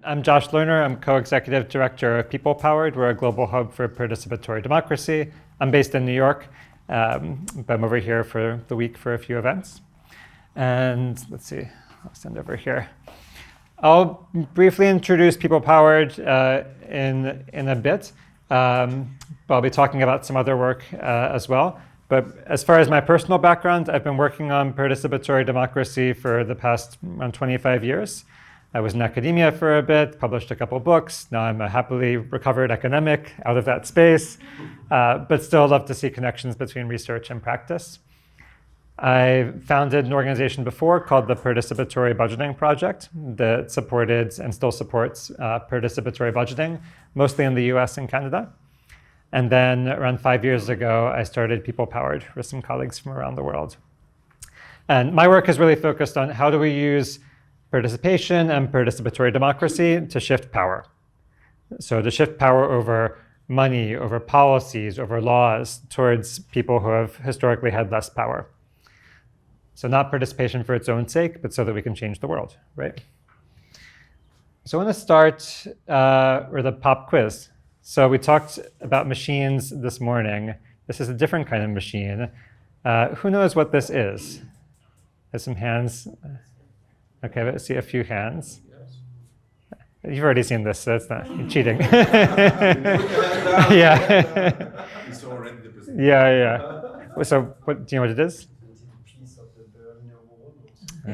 I'm Josh Lerner. I'm co-executive director of People Powered. We're a global hub for participatory democracy. I'm based in New York, but I'm over here for the week for a few events. And let's see, I'll send over here. I'll briefly introduce People Powered in a bit. But I'll be talking about some other work as well. But as far as my personal background, I've been working on participatory democracy for the past around 25 years. I was in academia for a bit, published a couple books. Now I'm a happily recovered academic out of that space, but still love to see connections between research and practice. I founded an organization before called the Participatory Budgeting Project that supported and still supports participatory budgeting, mostly in the US and Canada. And then around 5 years ago, I started People Powered with some colleagues from around the world. And my work is really focused on how do we use participation and participatory democracy to shift power. So to shift power over money, over policies, over laws towards people who have historically had less power. So not participation for its own sake, but so that we can change the world, right? So I want to start with a pop quiz. So we talked about machines this morning. This is a different kind of machine. Who knows what this is? There's some hands. Okay, let's see a few hands. Yes. You've already seen this, so it's not cheating. Yeah. Yeah. So, do you know what it is? No.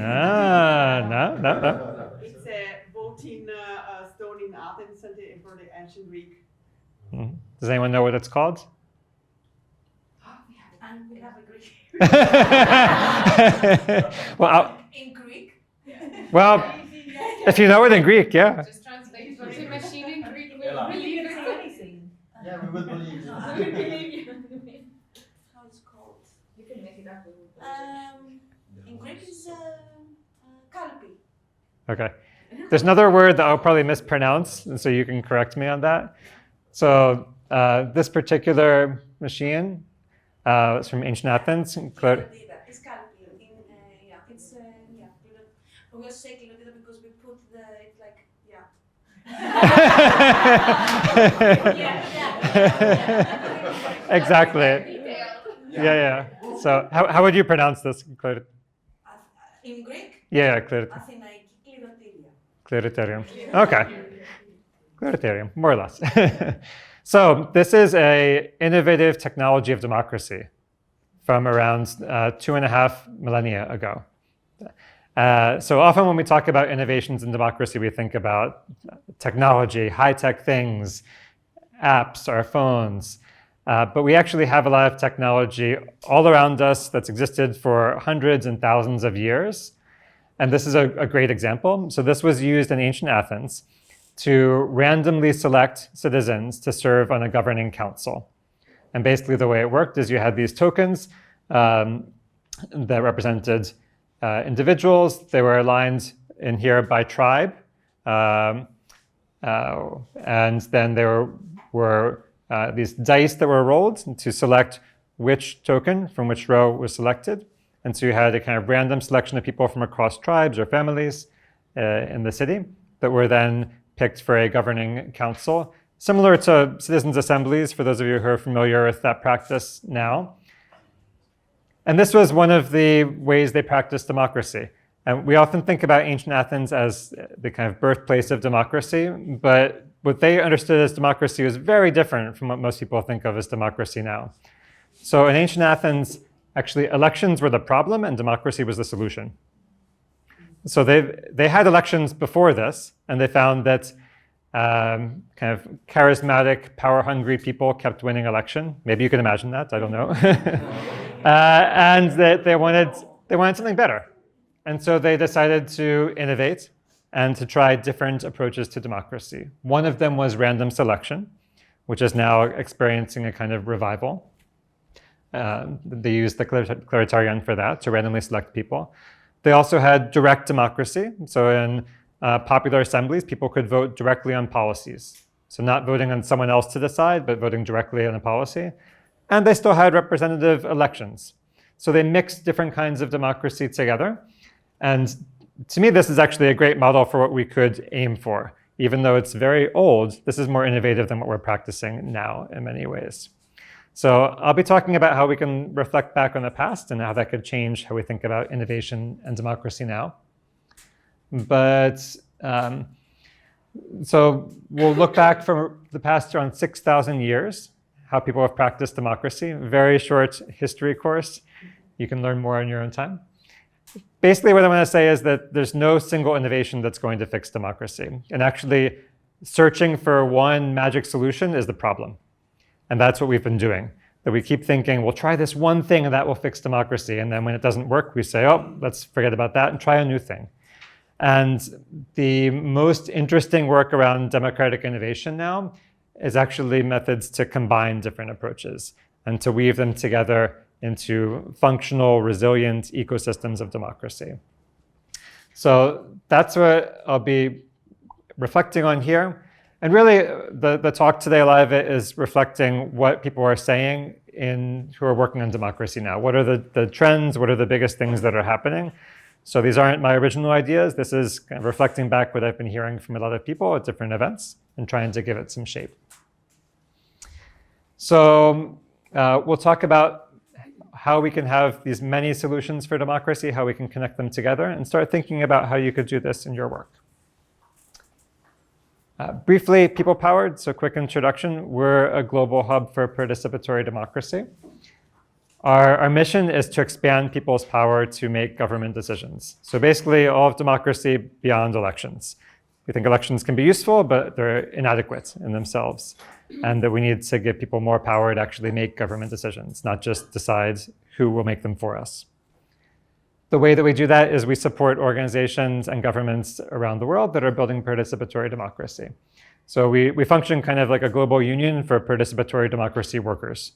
It's a voting stone in Athens for the ancient Greek. Does anyone know what it's called? We have a Greek. Well, in Greek? Well, if you know it in Greek, yeah. Just translate voting machine in Greek. We'll believe anything. Yeah, we will believe you. We believe you. How it's called? You can make it up. In Greek is kalpi. Okay. There's another word that I'll probably mispronounce, and so you can correct me on that. So this particular machine is from ancient Athens. It's kalpi. It's we will say kilodita because we put it's like Exactly. Yeah. So how would you pronounce this? In Greek? Yeah, Κληρωτήριο. Okay. Clitorium, more or less. So this is an innovative technology of democracy from around 2.5 millennia ago. So often when we talk about innovations in democracy, we think about technology, high-tech things, apps, our phones. But we actually have a lot of technology all around us that's existed for hundreds and thousands of years. And this is a great example. So this was used in ancient Athens to randomly select citizens to serve on a governing council. And basically the way it worked is you had these tokens that represented individuals. They were aligned in here by tribe. And then there were these dice that were rolled to select which token from which row was selected. And so you had a kind of random selection of people from across tribes or families in the city that were then picked for a governing council, similar to citizens' assemblies, for those of you who are familiar with that practice now. And this was one of the ways they practiced democracy. And we often think about ancient Athens as the kind of birthplace of democracy, but what they understood as democracy was very different from what most people think of as democracy now. So in ancient Athens, actually elections were the problem and democracy was the solution. So they had elections before this, and they found that kind of charismatic, power-hungry people kept winning election. Maybe you can imagine that, I don't know. And they wanted something better. And so they decided to innovate and to try different approaches to democracy. One of them was random selection, which is now experiencing a kind of revival. They used the Clitorion for that, to randomly select people. They also had direct democracy. So in popular assemblies, people could vote directly on policies. So not voting on someone else to decide, but voting directly on a policy. And they still had representative elections. So they mixed different kinds of democracy together. And to me, this is actually a great model for what we could aim for. even though it's very old, this is more innovative than what we're practicing now in many ways. So I'll be talking about how we can reflect back on the past and how that could change how we think about innovation and democracy now. But so we'll look back from the past around 6,000 years, how people have practiced democracy. Very short history course. You can learn more on your own time. Basically, what I want to say is that there's no single innovation that's going to fix democracy. And actually, searching for one magic solution is the problem. And that's what we've been doing. That we keep thinking, we'll try this one thing and that will fix democracy. And then when it doesn't work, we say, oh, let's forget about that and try a new thing. And the most interesting work around democratic innovation now is actually methods to combine different approaches and to weave them together into functional, resilient ecosystems of democracy. So that's what I'll be reflecting on here. And really, the talk today, a lot of it is reflecting what people are saying who are working on democracy now. What are the trends? What are the biggest things that are happening? So these aren't my original ideas. This is kind of reflecting back what I've been hearing from a lot of people at different events and trying to give it some shape. So we'll talk about how we can have these many solutions for democracy, how we can connect them together, and start thinking about how you could do this in your work. Briefly, people-powered, so quick introduction. We're a global hub for participatory democracy. Our mission is to expand people's power to make government decisions. So basically, all of democracy beyond elections. We think elections can be useful, but they're inadequate in themselves, and that we need to give people more power to actually make government decisions, not just decide who will make them for us. The way that we do that is we support organizations and governments around the world that are building participatory democracy. So we function kind of like a global union for participatory democracy workers.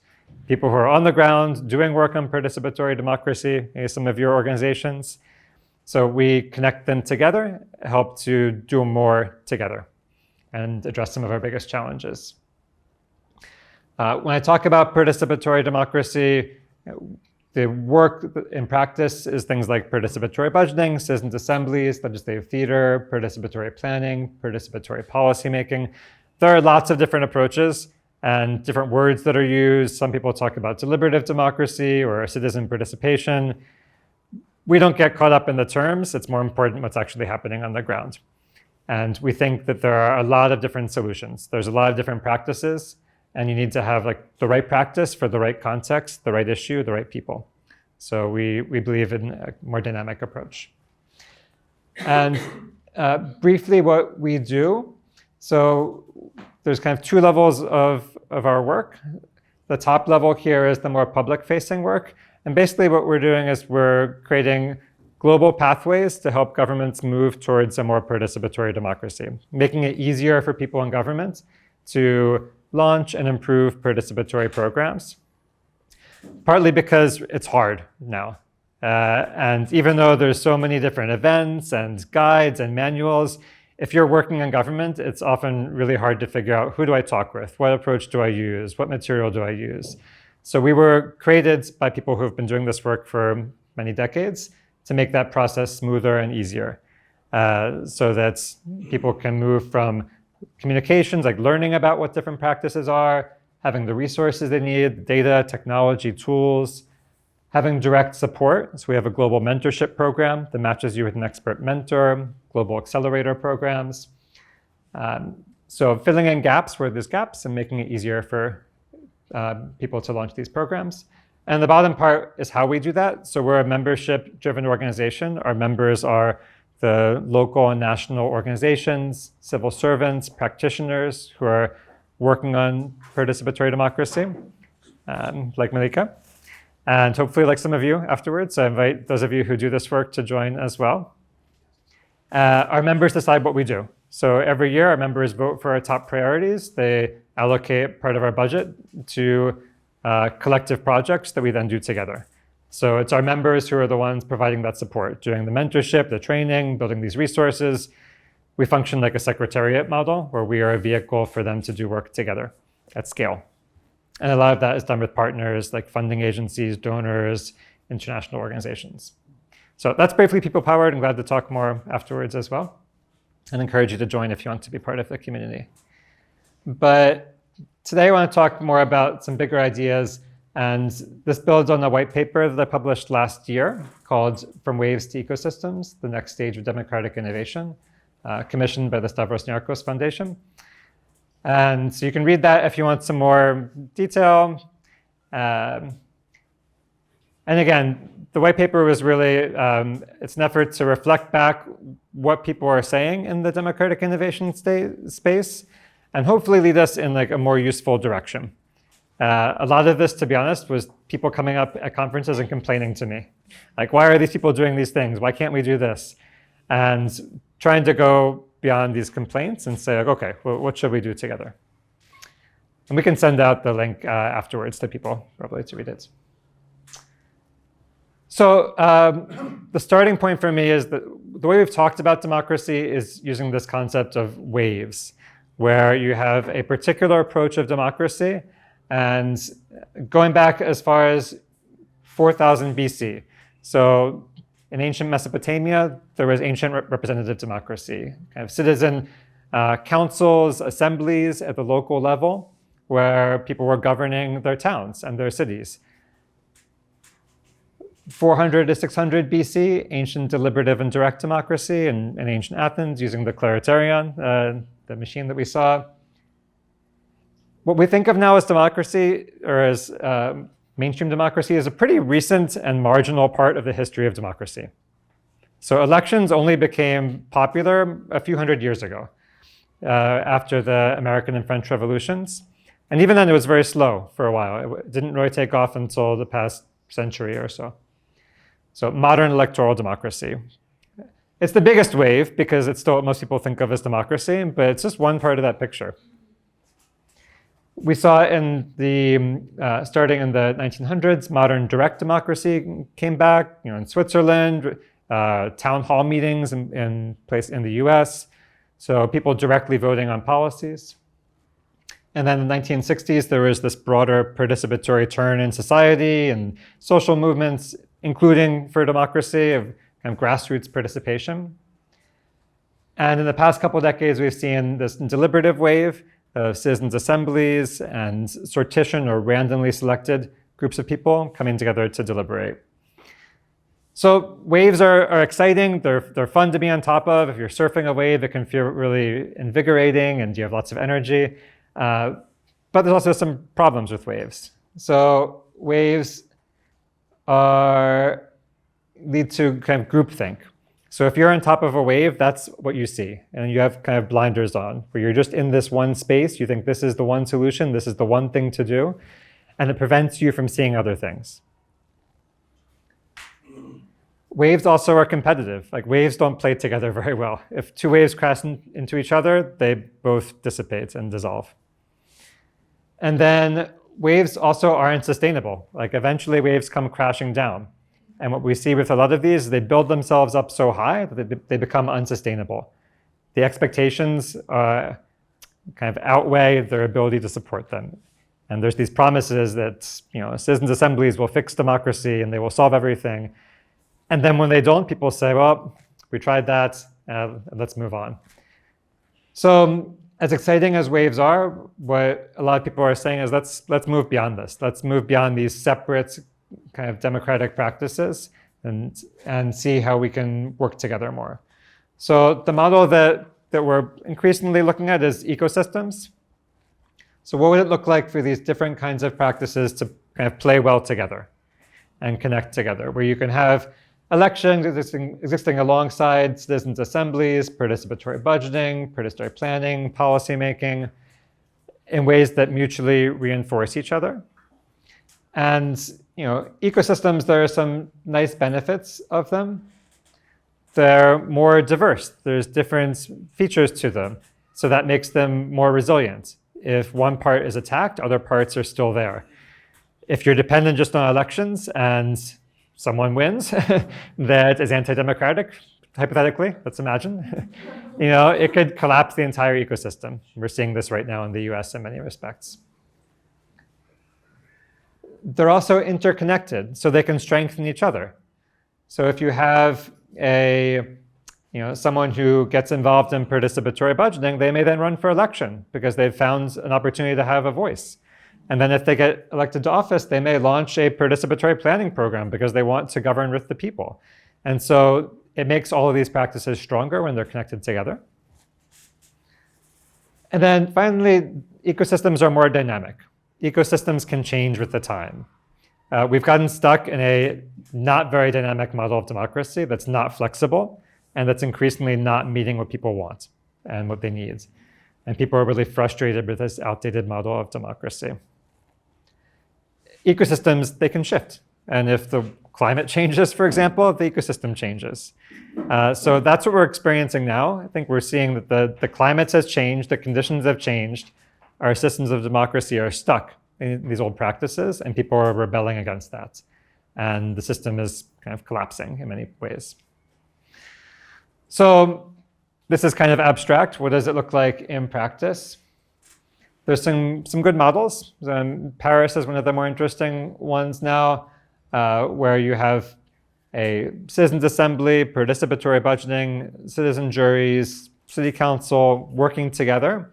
People who are on the ground doing work on participatory democracy, maybe some of your organizations. So we connect them together, help to do more together, and address some of our biggest challenges. When I talk about participatory democracy, the work in practice is things like participatory budgeting, citizens' assemblies, legislative theater, participatory planning, participatory policymaking. There are lots of different approaches and different words that are used. Some people talk about deliberative democracy or citizen participation. We don't get caught up in the terms. It's more important what's actually happening on the ground. And we think that there are a lot of different solutions. There's a lot of different practices, and you need to have like the right practice for the right context, the right issue, the right people. So we believe in a more dynamic approach. And briefly what we do, so there's kind of two levels of our work. The top level here is the more public-facing work. And basically what we're doing is we're creating global pathways to help governments move towards a more participatory democracy, making it easier for people in government to launch and improve participatory programs, partly because it's hard now. And even though there's so many different events and guides and manuals, if you're working in government, it's often really hard to figure out who do I talk with, what approach do I use, what material do I use. So we were created by people who have been doing this work for many decades to make that process smoother and easier, so that people can move from communications, like learning about what different practices are, having the resources they need, data, technology, tools, having direct support. So we have a global mentorship program that matches you with an expert mentor, global accelerator programs. So filling in gaps where there's gaps and making it easier for people to launch these programs. And the bottom part is how we do that. So we're a membership-driven organization. Our members are the local and national organizations, civil servants, practitioners who are working on participatory democracy, like Malika, and hopefully like some of you afterwards. So I invite those of you who do this work to join as well. Our members decide what we do. So every year, our members vote for our top priorities. They allocate part of our budget to collective projects that we then do together. So it's our members who are the ones providing that support, doing the mentorship, the training, building these resources. We function like a secretariat model where we are a vehicle for them to do work together at scale. And a lot of that is done with partners like funding agencies, donors, international organizations. So that's briefly people-powered. I'm glad to talk more afterwards as well. and encourage you to join if you want to be part of the community. But today I want to talk more about some bigger ideas, and this builds on a white paper that I published last year called From Waves to Ecosystems, the Next Stage of Democratic Innovation, commissioned by the Stavros Niarchos Foundation. And so you can read that if you want some more detail. And again, the white paper was really, it's an effort to reflect back what people are saying in the democratic innovation space, and hopefully lead us in like a more useful direction. A lot of this, to be honest, was people coming up at conferences and complaining to me. Like, why are these people doing these things? Why can't we do this? And trying to go beyond these complaints and say, like, okay, well, what should we do together? And we can send out the link afterwards to people, probably, to read it. So the starting point for me is that the way we've talked about democracy is using this concept of waves, where you have a particular approach of democracy, and going back as far as 4000 BC. So in ancient Mesopotamia, there was ancient representative democracy, kind of citizen councils, assemblies at the local level, where people were governing their towns and their cities. 400 to 600 BC, ancient deliberative and direct democracy in ancient Athens using the clariterion, the machine that we saw. What we think of now as democracy, or as mainstream democracy, is a pretty recent and marginal part of the history of democracy. So elections only became popular a few hundred years ago, after the American and French revolutions. And even then, it was very slow for a while. It didn't really take off until the past century or so. So modern electoral democracy. It's the biggest wave because it's still what most people think of as democracy, but it's just one part of that picture. We saw in the, starting in the 1900s, modern direct democracy came back, in Switzerland, town hall meetings in place in the US, so people directly voting on policies. And then in the 1960s, there was this broader participatory turn in society and social movements, including for democracy, of kind of grassroots participation. And in the past couple of decades, we've seen this deliberative wave of citizens' assemblies and sortition or randomly selected groups of people coming together to deliberate. So waves are exciting. They're fun to be on top of. If you're surfing a wave, it can feel really invigorating and you have lots of energy. But there's also some problems with waves. So waves lead to kind of groupthink. So if you're on top of a wave, that's what you see. And you have kind of blinders on, where you're just in this one space. You think this is the one solution, this is the one thing to do, and it prevents you from seeing other things. Waves also are competitive. Like, waves don't play together very well. If two waves crash into each other, they both dissipate and dissolve. And then waves also aren't sustainable. Like, eventually waves come crashing down. And what we see with a lot of these, they build themselves up so high that they become unsustainable. The expectations kind of outweigh their ability to support them. And there's these promises that citizens' assemblies will fix democracy and they will solve everything. And then when they don't, people say, well, we tried that, let's move on. So as exciting as waves are, what a lot of people are saying is let's move beyond this. Let's move beyond these separate kind of democratic practices and see how we can work together more. So the model that we're increasingly looking at is ecosystems. So what would it look like for these different kinds of practices to kind of play well together and connect together, where you can have elections existing alongside citizens' assemblies, participatory budgeting, participatory planning, policymaking, in ways that mutually reinforce each other. And ecosystems, there are some nice benefits of them. They're more diverse. There's different features to them. So that makes them more resilient. If one part is attacked, other parts are still there. If you're dependent just on elections and someone wins that is anti-democratic, hypothetically, let's imagine, it could collapse the entire ecosystem. We're seeing this right now in the US in many respects. They're also interconnected, so they can strengthen each other. So if you have a someone who gets involved in participatory budgeting, they may then run for election because they've found an opportunity to have a voice. And then if they get elected to office, they may launch a participatory planning program because they want to govern with the people. And so it makes all of these practices stronger when they're connected together. And then finally, ecosystems are more dynamic. Ecosystems can change with the time. We've gotten stuck in a not very dynamic model of democracy that's not flexible and that's increasingly not meeting what people want and what they need. And people are really frustrated with this outdated model of democracy. Ecosystems, they can shift. And if the climate changes, for example, the ecosystem changes. So that's what we're experiencing now. I think we're seeing that the climate has changed, the conditions have changed, our systems of democracy are stuck in these old practices, and people are rebelling against that. And the system is kind of collapsing in many ways. So this is kind of abstract. What does it look like in practice? There's some good models. Paris is one of the more interesting ones now, where you have a citizens' assembly, participatory budgeting, citizen juries, city council working together.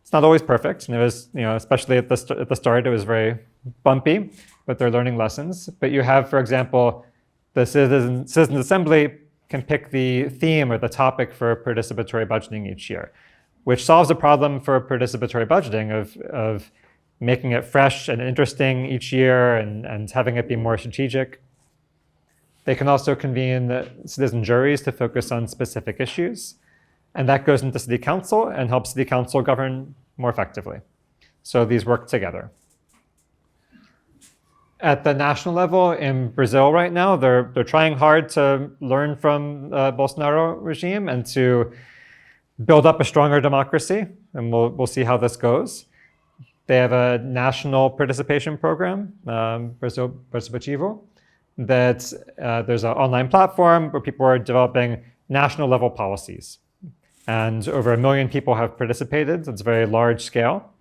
It's not always perfect, and it was, especially at the start, it was very bumpy, but they're learning lessons. But you have, for example, the citizens' assembly can pick the theme or the topic for participatory budgeting each year, which solves a problem for participatory budgeting of making it fresh and interesting each year and having it be more strategic. They can also convene citizen juries to focus on specific issues. And that goes into city council and helps city council govern more effectively. So these work together. At the national level in Brazil right now, they're trying hard to learn from the Bolsonaro regime and to build up a stronger democracy. And we'll see how this goes. They have a national participation program, Brasil Participativo, that there's an online platform where people are developing national level policies. And over 1 million people have participated. It's a very large scale.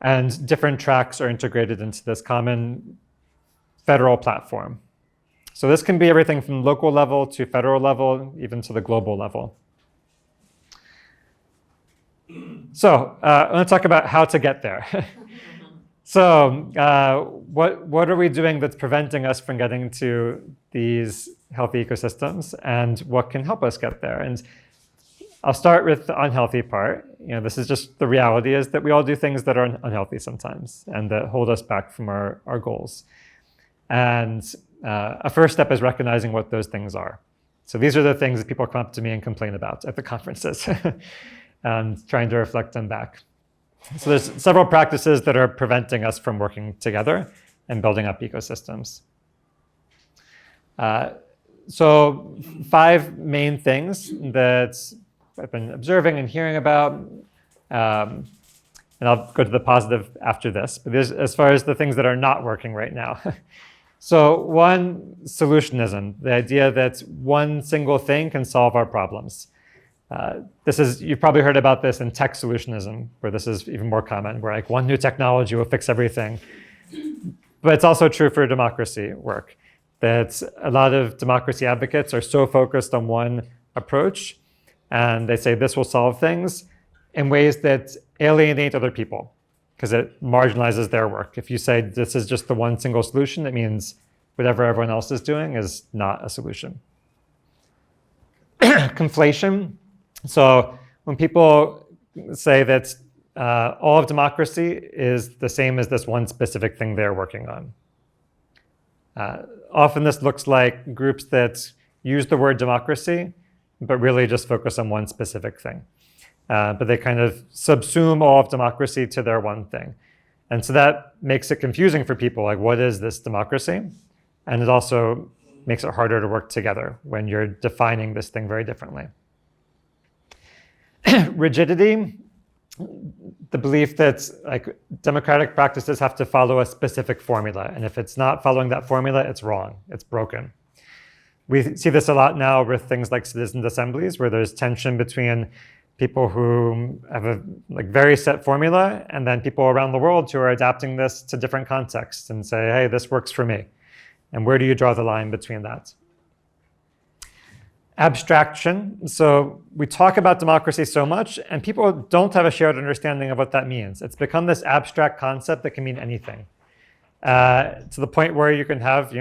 And different tracks are integrated into this common federal platform. So this can be everything from local level to federal level, even to the global level. So I want to talk about how to get there. So what are we doing that's preventing us from getting to these healthy ecosystems, and what can help us get there? And I'll start with the unhealthy part. This is just the reality is that we all do things that are unhealthy sometimes and that hold us back from our goals. And a first step is recognizing what those things are. So these are the things that people come up to me and complain about at the conferences and trying to reflect them back. So there's several practices that are preventing us from working together and building up ecosystems. So 5 main things that I've been observing and hearing about, and I'll go to the positive after this, but as far as the things that are not working right now. So one, solutionism, the idea that one single thing can solve our problems. You've probably heard about this in tech solutionism, where this is even more common, where like one new technology will fix everything. But it's also true for democracy work, that a lot of democracy advocates are so focused on one approach, and they say this will solve things in ways that alienate other people, because it marginalizes their work. If you say this is just the one single solution, it means whatever everyone else is doing is not a solution. Conflation. So when people say that all of democracy is the same as this one specific thing they're working on. Often this looks like groups that use the word democracy, but really just focus on one specific thing. But they kind of subsume all of democracy to their one thing. And so that makes it confusing for people, like what is this democracy? And it also makes it harder to work together when you're defining this thing very differently. Rigidity, the belief that like democratic practices have to follow a specific formula. And if it's not following that formula, it's wrong, it's broken. We see this a lot now with things like citizen assemblies, where there's tension between people who have a very set formula and then people around the world who are adapting this to different contexts and say, hey, this works for me. And where do you draw the line between that? Abstraction. So we talk about democracy so much, and people don't have a shared understanding of what that means. It's become this abstract concept that can mean anything, to the point where you can have,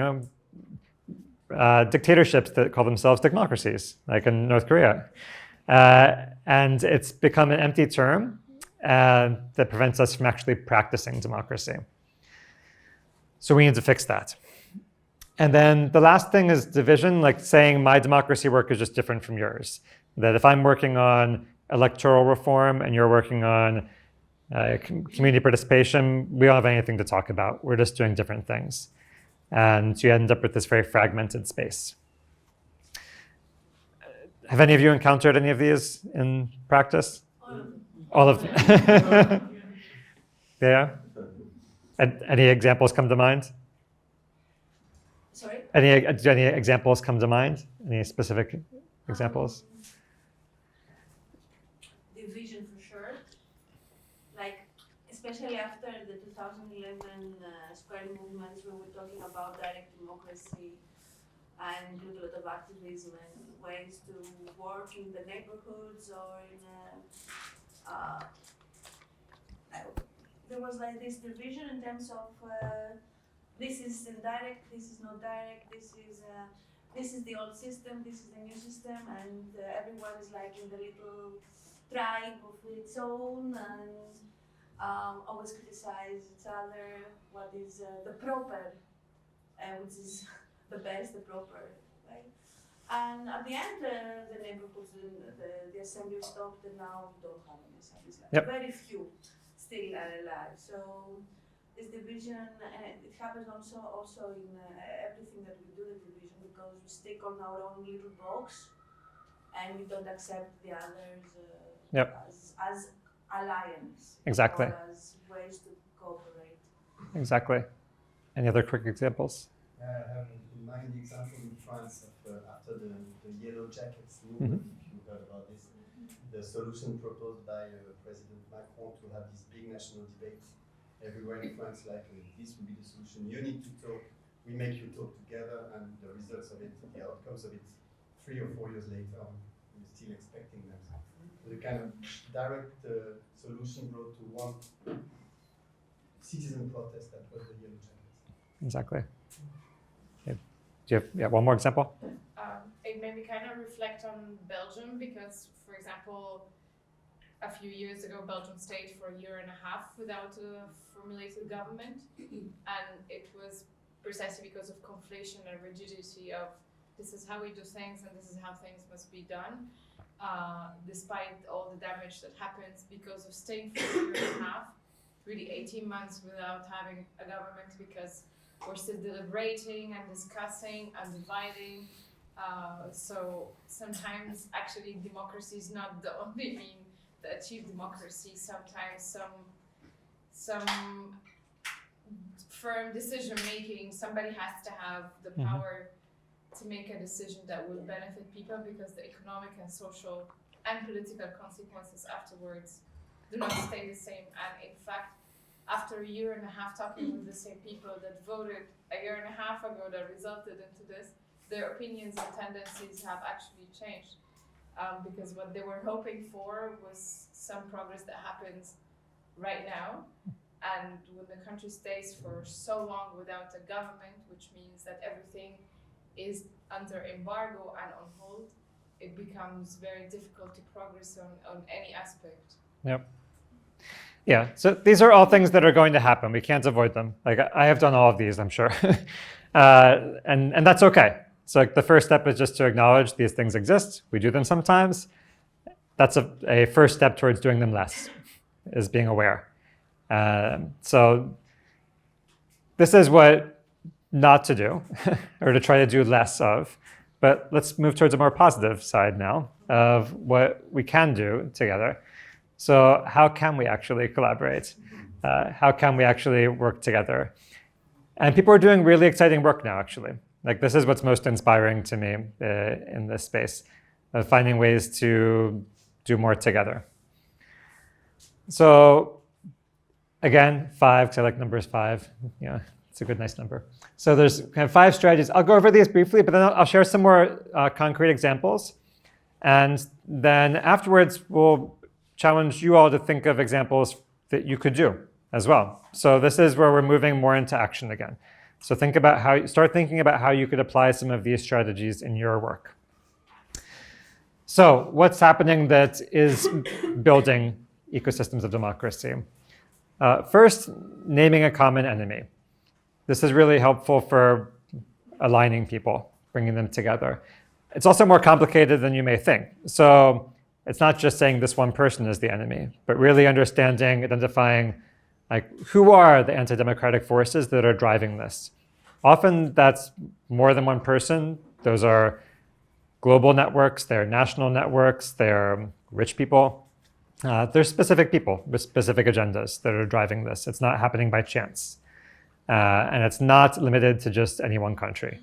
dictatorships that call themselves democracies, like in North Korea. And it's become an empty term that prevents us from actually practicing democracy. So we need to fix that. And then the last thing is division, like saying my democracy work is just different from yours. That if I'm working on electoral reform and you're working on community participation, we don't have anything to talk about. We're just doing different things. And you end up with this very fragmented space. Have any of you encountered any of these in practice? All of them. Yeah? And any examples come to mind? Sorry? Do any examples come to mind? Any specific examples? Division for sure. Like, especially after the 2011 Square movements, when we're talking about direct democracy and do a lot of activism and ways to work in the neighborhoods or in there was like this division in terms of this is indirect, this is not direct, this is the old system, this is the new system, and everyone is like in the little tribe of its own and always criticize each other. What is the proper, which is the best, the proper, right? And at the end, the neighborhoods, the assembly stopped, and now we don't have any assemblies. Like very few still are alive. So this division, it happens also in everything that we do, the division, because we stick on our own little box, and we don't accept the others as alliance. Exactly. Or as ways to cooperate. Exactly. Any other quick examples? I have in mind the example in France of, after the Yellow Jackets movement, if you heard about this, the solution proposed by President Macron to have this big national debate everywhere in France, like this will be the solution. You need to talk, we make you talk together, and the results of it, the outcomes of it, 3 or 4 years later, we're still expecting them. The kind of direct solution brought to one citizen protest that was the Yellow Jackets. Exactly. Okay. Do you have one more example? It made me kind of reflect on Belgium because, for example, a few years ago, Belgium stayed for a year and a half without a formulated government, and it was precisely because of conflation and rigidity of this is how we do things and this is how things must be done, despite all the damage that happens because of staying for a year and a half, really 18 months without having a government because we're still deliberating and discussing and dividing. So sometimes actually democracy is not the only mean to achieve democracy. Sometimes some firm decision making, somebody has to have the power to make a decision that will benefit people because the economic and social and political consequences afterwards do not stay the same. And in fact, after a year and a half talking with the same people that voted a year and a half ago that resulted into this, their opinions and tendencies have actually changed. Because what they were hoping for was some progress that happens right now. And when the country stays for so long without a government, which means that everything is under embargo and on hold, it becomes very difficult to progress on any aspect. Yep. Yeah, so these are all things that are going to happen. We can't avoid them. Like I have done all of these, I'm sure. And that's okay. So like the first step is just to acknowledge these things exist. We do them sometimes. That's a first step towards doing them less, is being aware. So this is what not to do, or to try to do less of. But let's move towards a more positive side now of what we can do together. So how can we actually collaborate? How can we actually work together? And people are doing really exciting work now, actually. Like this is what's most inspiring to me in this space, of finding ways to do more together. So again, 5, because I like numbers 5. Yeah, It's a good, nice number. So there's kind of 5 strategies. I'll go over these briefly, but then I'll share some more concrete examples. And then afterwards, we'll challenge you all to think of examples that you could do as well. So this is where we're moving more into action again. So start thinking about how you could apply some of these strategies in your work. So what's happening that is building ecosystems of democracy? First, naming a common enemy. This is really helpful for aligning people, bringing them together. It's also more complicated than you may think. So it's not just saying this one person is the enemy, but really understanding, identifying who are the anti-democratic forces that are driving this. Often that's more than one person. Those are global networks, they're national networks, they're rich people. They're specific people with specific agendas that are driving this. It's not happening by chance. And it's not limited to just any one country.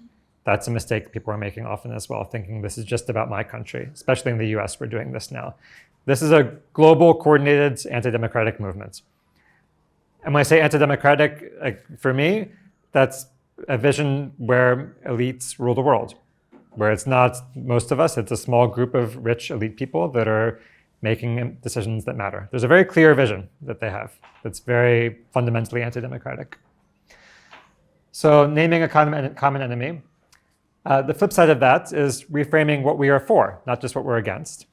That's a mistake people are making often as well, thinking this is just about my country, especially in the US, we're doing this now. This is a global, coordinated, anti-democratic movement. And when I say anti-democratic, for me, that's a vision where elites rule the world, where it's not most of us, it's a small group of rich elite people that are making decisions that matter. There's a very clear vision that they have that's very fundamentally anti-democratic. So naming a common enemy. The flip side of that is reframing what we are for, not just what we're against.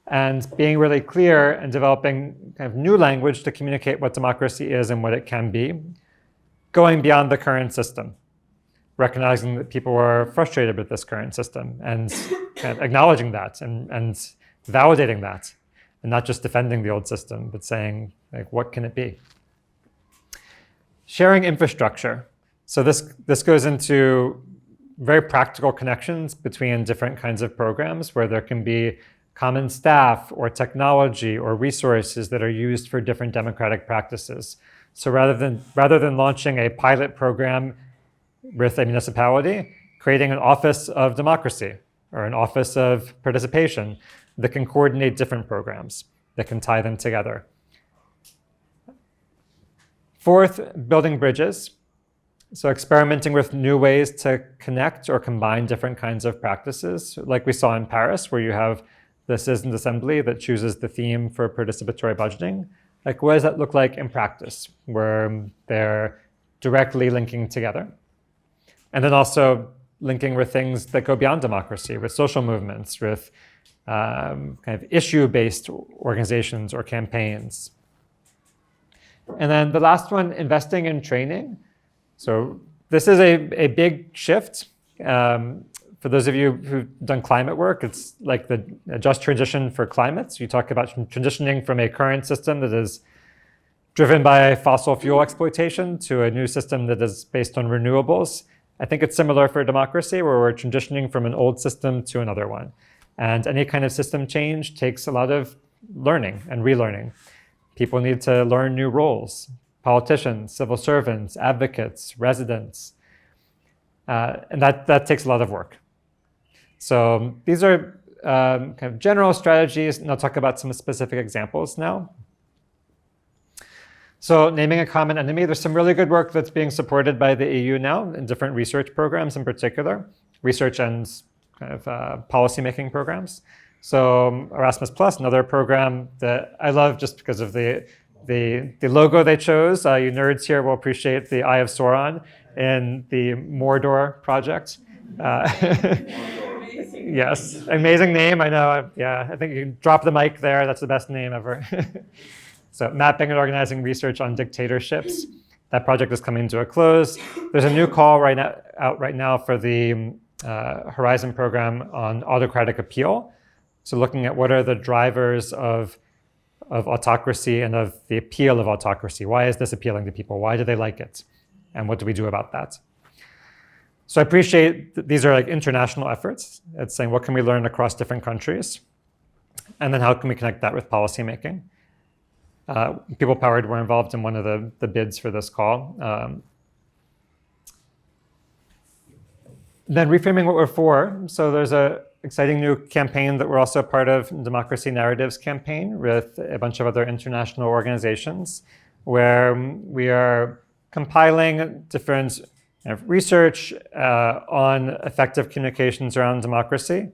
And being really clear and developing kind of new language to communicate what democracy is and what it can be, going beyond the current system, recognizing that people are frustrated with this current system and kind of acknowledging that and validating that, and not just defending the old system, but saying, what can it be? Sharing infrastructure. So this goes into very practical connections between different kinds of programs where there can be common staff or technology or resources that are used for different democratic practices. So rather than launching a pilot program with a municipality, creating an office of democracy or an office of participation that can coordinate different programs, that can tie them together. Fourth, building bridges. So experimenting with new ways to connect or combine different kinds of practices, like we saw in Paris, where you have the Citizens Assembly that chooses the theme for participatory budgeting. What does that look like in practice, where they're directly linking together? And then also linking with things that go beyond democracy, with social movements, with kind of issue-based organizations or campaigns. And then the last one, investing in training. So this is a big shift. For those of you who've done climate work, it's like the just transition for climate. So you talk about transitioning from a current system that is driven by fossil fuel exploitation to a new system that is based on renewables. I think it's similar for democracy, where we're transitioning from an old system to another one. And any kind of system change takes a lot of learning and relearning. People need to learn new roles. Politicians, civil servants, advocates, residents. And that takes a lot of work. So these are kind of general strategies, and I'll talk about some specific examples now. So naming a common enemy, there's some really good work that's being supported by the EU now in different research programs in particular, research and kind of policymaking programs. So Erasmus+, another program that I love just because of the logo they chose. You nerds here will appreciate the Eye of Sauron in the Mordor project. Yes, amazing name, I know. Yeah, I think you can drop the mic there. That's the best name ever. So mapping and organizing research on dictatorships. That project is coming to a close. There's a new call out right now for the Horizon program on autocratic appeal. So looking at what are the drivers of autocracy and of the appeal of autocracy. Why is this appealing to people? Why do they like it? And what do we do about that? So I appreciate that these are like international efforts. It's saying what can we learn across different countries? And then how can we connect that with policymaking? People Powered were involved in one of the bids for this call. Then reframing what we're for. So there's a exciting new campaign that we're also part of, Democracy Narratives campaign, with a bunch of other international organizations, where we are compiling different research on effective communications around democracy,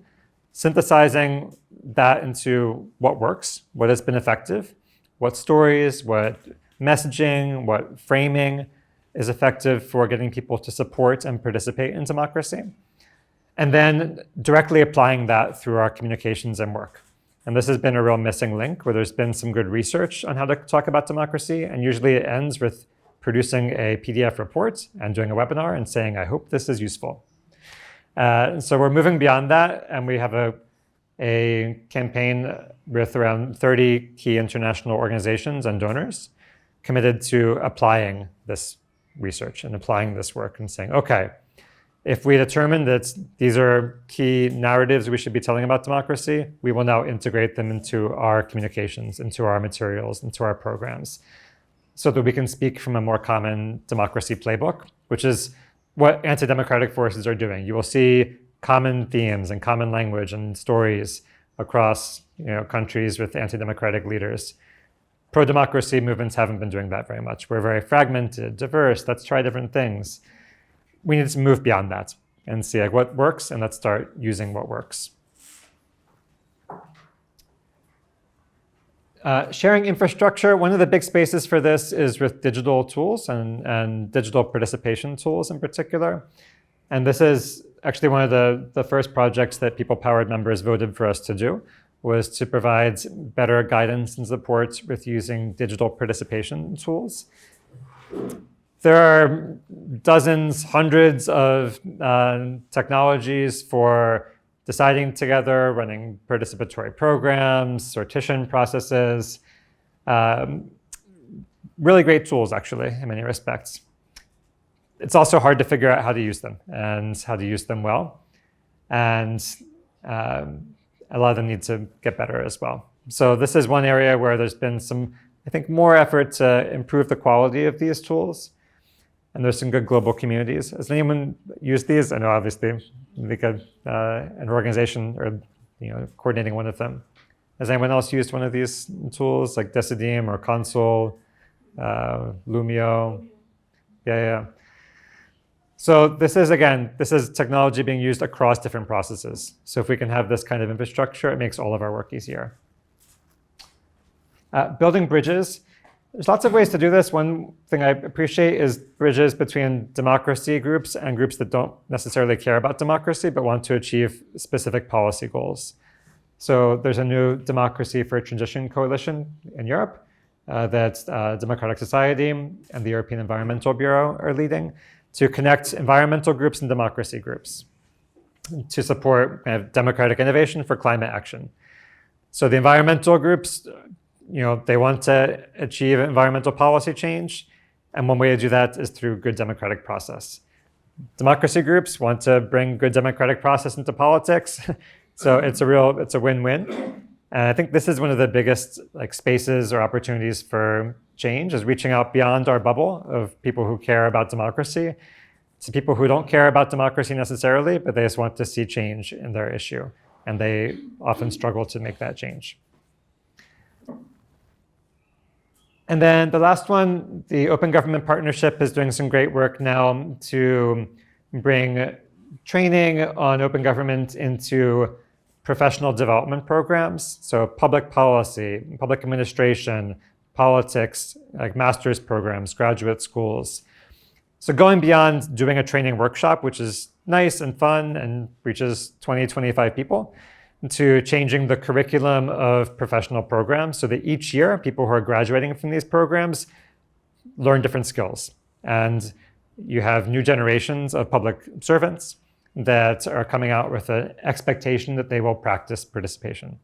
synthesizing that into what works, what has been effective, what stories, what messaging, what framing is effective for getting people to support and participate in democracy, and then directly applying that through our communications and work. And this has been a real missing link where there's been some good research on how to talk about democracy, and usually it ends with producing a PDF report and doing a webinar and saying, I hope this is useful. So we're moving beyond that, and we have a campaign with around 30 key international organizations and donors committed to applying this research and applying this work and saying, okay, if we determine that these are key narratives we should be telling about democracy, we will now integrate them into our communications, into our materials, into our programs, so that we can speak from a more common democracy playbook, which is what anti-democratic forces are doing. You will see common themes and common language and stories across countries with anti-democratic leaders. Pro-democracy movements haven't been doing that very much. We're very fragmented, diverse, let's try different things. We need to move beyond that and see what works, and let's start using what works. Sharing infrastructure, one of the big spaces for this is with digital tools and digital participation tools in particular. And this is actually one of the first projects that People Powered members voted for us to do, was to provide better guidance and support with using digital participation tools. There are dozens, hundreds of technologies for deciding together, running participatory programs, sortition processes. Really great tools, actually, in many respects. It's also hard to figure out how to use them and how to use them well. And a lot of them need to get better as well. So this is one area where there's been some, I think, more effort to improve the quality of these tools. And there's some good global communities. Has anyone used these? I know, obviously, like an organization or coordinating one of them. Has anyone else used one of these tools, like Decidim or Console, Lumio? Yeah. So this is technology being used across different processes. So if we can have this kind of infrastructure, it makes all of our work easier. Building bridges. There's lots of ways to do this. One thing I appreciate is bridges between democracy groups and groups that don't necessarily care about democracy, but want to achieve specific policy goals. So there's a new Democra-Sí for Transition coalition in Europe that Democratic Society and the European Environmental Bureau are leading, to connect environmental groups and democracy groups to support democratic innovation for climate action. So the environmental groups, they want to achieve environmental policy change, and one way to do that is through good democratic process. Democracy groups want to bring good democratic process into politics, so it's a win-win. And I think this is one of the biggest spaces or opportunities for change, is reaching out beyond our bubble of people who care about democracy to people who don't care about democracy necessarily, but they just want to see change in their issue, and they often struggle to make that change. And then the last one, the Open Government Partnership is doing some great work now to bring training on open government into professional development programs. So public policy, public administration, politics, like master's programs, graduate schools. So going beyond doing a training workshop, which is nice and fun and reaches 20, 25 people, to changing the curriculum of professional programs so that each year people who are graduating from these programs learn different skills. And you have new generations of public servants that are coming out with an expectation that they will practice participation.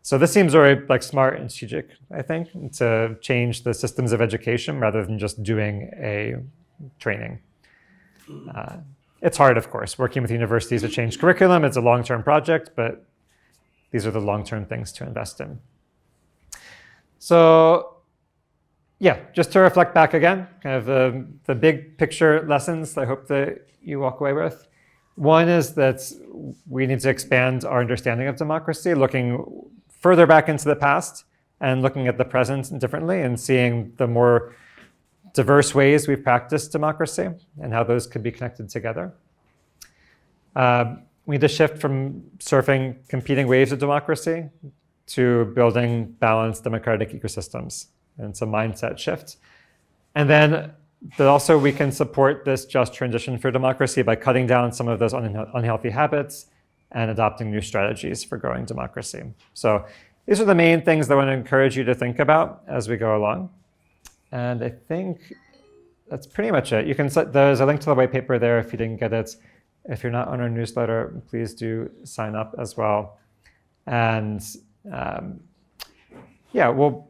So this seems very smart and strategic, I think, to change the systems of education rather than just doing a training. It's hard, of course, working with universities to change curriculum. It's a long-term project, but these are the long-term things to invest in. So yeah, just to reflect back again, kind of the big picture lessons I hope that you walk away with. One is that we need to expand our understanding of democracy, looking further back into the past and looking at the present differently and seeing the more diverse ways we've practiced democracy and how those could be connected together. We need to shift from surfing competing waves of democracy to building balanced democratic ecosystems. And it's a mindset shift. And then but also we can support this just transition for democracy by cutting down some of those unhealthy habits and adopting new strategies for growing democracy. So these are the main things that I want to encourage you to think about as we go along. And I think that's pretty much it. There's a link to the white paper there if you didn't get it. If you're not on our newsletter, please do sign up as well. And we'll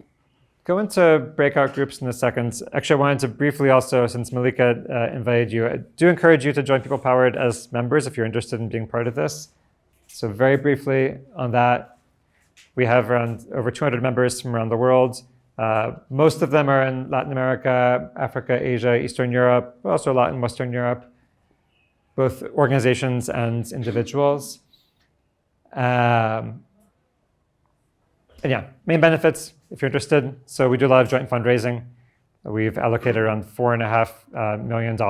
go into breakout groups in a second. Actually, I wanted to briefly also, since Malika invited you, I do encourage you to join People Powered as members if you're interested in being part of this. So very briefly on that, we have around over 200 members from around the world. Most of them are in Latin America, Africa, Asia, Eastern Europe, but also a lot in Western Europe, both organizations and individuals. And yeah, main benefits, if you're interested. So we do a lot of joint fundraising. We've allocated around $4.5 million,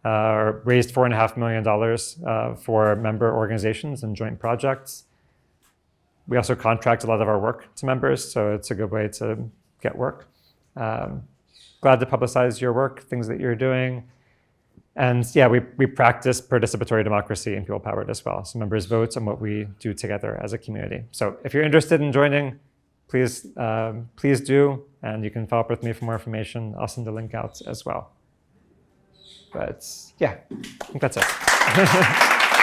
or raised $4.5 million for member organizations and joint projects. We also contract a lot of our work to members, so it's a good way to get work. Glad to publicize your work, things that you're doing. And yeah, we practice participatory democracy in People Powered as well. So members vote on what we do together as a community. So if you're interested in joining, please do. And you can follow up with me for more information. I'll send the link out as well. But yeah, I think that's it.